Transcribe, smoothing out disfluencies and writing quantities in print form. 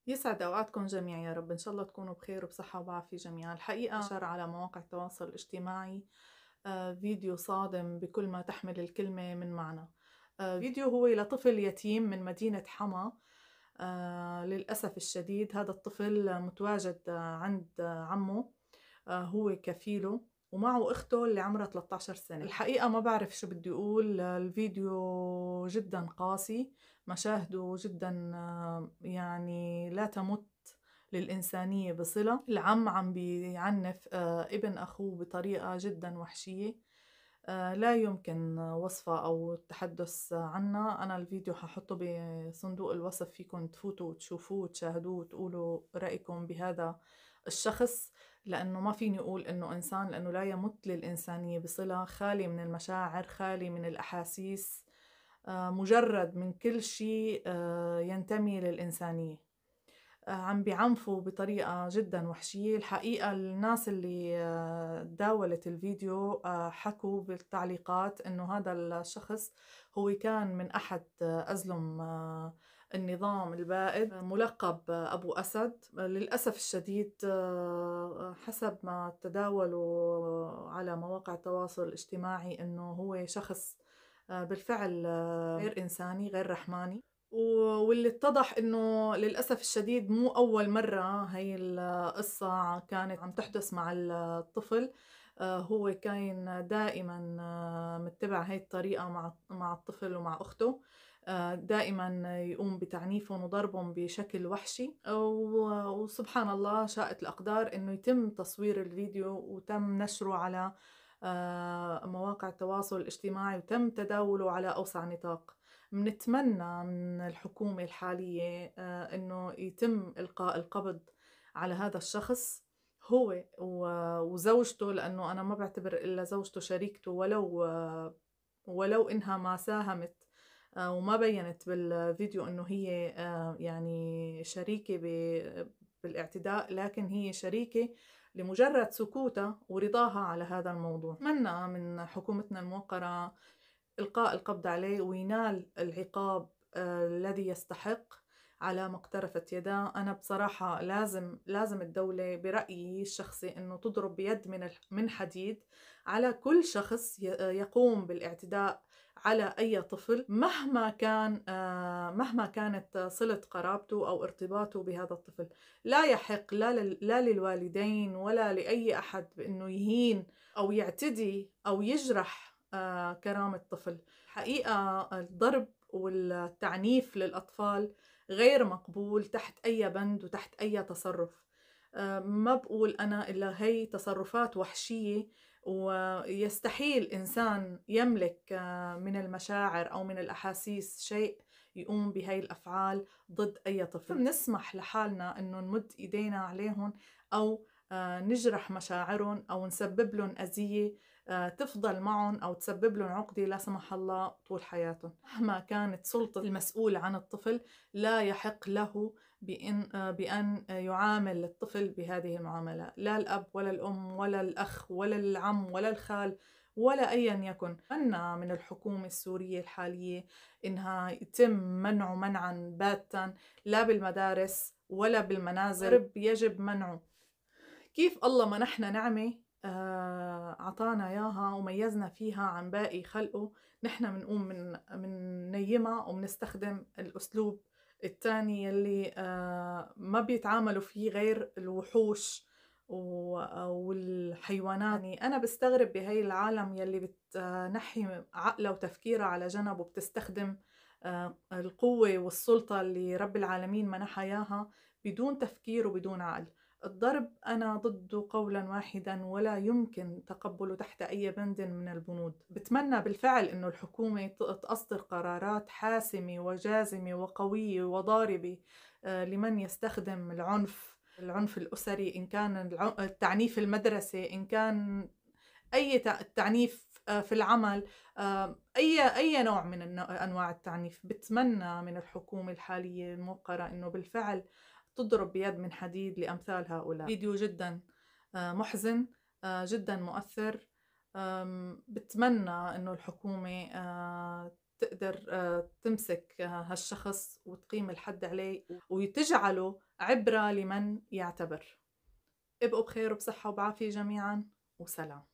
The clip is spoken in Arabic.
يسعد أوقاتكم جميعا يا رب، إن شاء الله تكونوا بخير وبصحة وبعافية جميعا. الحقيقة نشر على مواقع التواصل الاجتماعي فيديو صادم بكل ما تحمل الكلمة من معنى. فيديو هو لطفل يتيم من مدينة حما. للأسف الشديد هذا الطفل متواجد عند عمه، هو كفيله ومعه أخته اللي عمرها 13 سنة. الحقيقة ما بعرف شو بدي أقول، الفيديو جدا قاسي، مشاهده جدا يعني لا تمت للإنسانية بصلة. العم عم بيعنف ابن أخوه بطريقة جدا وحشية، لا يمكن وصفها أو التحدث عنها. أنا الفيديو ححطه بصندوق الوصف، فيكم تفوتوا وتشوفوه وتشاهدوه وتقولوا رأيكم بهذا الشخص، لأنه ما فيني أقول إنه إنسان، لأنه لا يمت للإنسانية بصلة، خالي من المشاعر، خالي من الأحاسيس، مجرد من كل شيء ينتمي للإنسانية. عم بيعنفوا بطريقة جدا وحشية. الحقيقة الناس اللي تداولت الفيديو حكوا بالتعليقات إنه هذا الشخص هو كان من أحد أزلم النظام البائد، ملقب أبو أسد. للأسف الشديد حسب ما تداولوا على مواقع التواصل الاجتماعي إنه هو شخص بالفعل غير إنساني، غير رحماني. واللي اتضح انه للأسف الشديد مو أول مرة هي القصة كانت عم تحدث مع الطفل. هو كان دائما متبع هاي الطريقة مع الطفل ومع أخته، دائما يقوم بتعنيفهم وضربهم بشكل وحشي. وسبحان الله شاءت الأقدار انه يتم تصوير الفيديو وتم نشره على مواقع التواصل الاجتماعي وتم تداوله على أوسع نطاق. منتمنى من الحكومة الحالية إنه يتم إلقاء القبض على هذا الشخص، هو وزوجته، لأنه أنا ما بعتبر إلا زوجته شريكته، ولو إنها ما ساهمت وما بيّنت بالفيديو إنه هي يعني شريكة بالاعتداء، لكن هي شريكة لمجرد سكوتها ورضاها على هذا الموضوع. أتمنى من حكومتنا الموقرة إلقاء القبض عليه وينال العقاب الذي يستحق على ما اقترفت يداه. أنا بصراحة لازم الدولة برأيي الشخصي إنه تضرب بيد من حديد على كل شخص يقوم بالاعتداء على أي طفل، مهما كانت صلة قرابته أو ارتباطه بهذا الطفل. لا يحق لا للوالدين ولا لأي أحد بأنه يهين أو يعتدي أو يجرح كرامة طفل. حقيقة الضرب والتعنيف للأطفال غير مقبول تحت أي بند وتحت أي تصرف. ما بقول أنا إلا هي تصرفات وحشية، ويستحيل إنسان يملك من المشاعر أو من الأحاسيس شيء يقوم بهاي الأفعال ضد أي طفل. بنسمح لحالنا إنه نمد إيدينا عليهم أو نجرح مشاعرهم أو نسبب لهم أذية تفضل معهم أو تسبب لهم عقدة لا سمح الله طول حياتهم. مهما كانت سلطة المسؤول عن الطفل لا يحق له بأن يعامل الطفل بهذه المعاملة، لا الأب ولا الأم ولا الأخ ولا العم ولا الخال ولا أيا يكن. أتمنى من الحكومة السورية الحالية إنها يتم منعه منعا باتا، لا بالمدارس ولا بالمنازل، يجب منعه. كيف الله منحنا نعمة عطانا إياها وميزنا فيها عن باقي خلقه، نحن بنقوم من نيمها وبنستخدم الأسلوب التاني يلي ما بيتعاملوا فيه غير الوحوش والحيوانات. يعني أنا بستغرب بهاي العالم يلي بتنحي عقلها وتفكيرها على جنب وبتستخدم القوة والسلطة اللي رب العالمين منحها إياها بدون تفكير وبدون عقل. الضرب أنا ضده قولا واحدا، ولا يمكن تقبله تحت أي بند من البنود. بتمنى بالفعل إنه الحكومة تصدر قرارات حاسمة وجازمة وقوية وضاربة لمن يستخدم العنف الأسري، إن كان التعنيف المدرسي، إن كان أي تعنيف في العمل، أي نوع من أنواع التعنيف. بتمنى من الحكومة الحالية الموقرة إنه بالفعل تضرب بيد من حديد لأمثال هؤلاء. فيديو جدا محزن، جدا مؤثر. بتمنى إنه الحكومة تقدر تمسك هالشخص وتقيم الحد عليه وتجعله عبرة لمن يعتبر. ابقوا بخير وبصحة وبعافية جميعا، وسلام.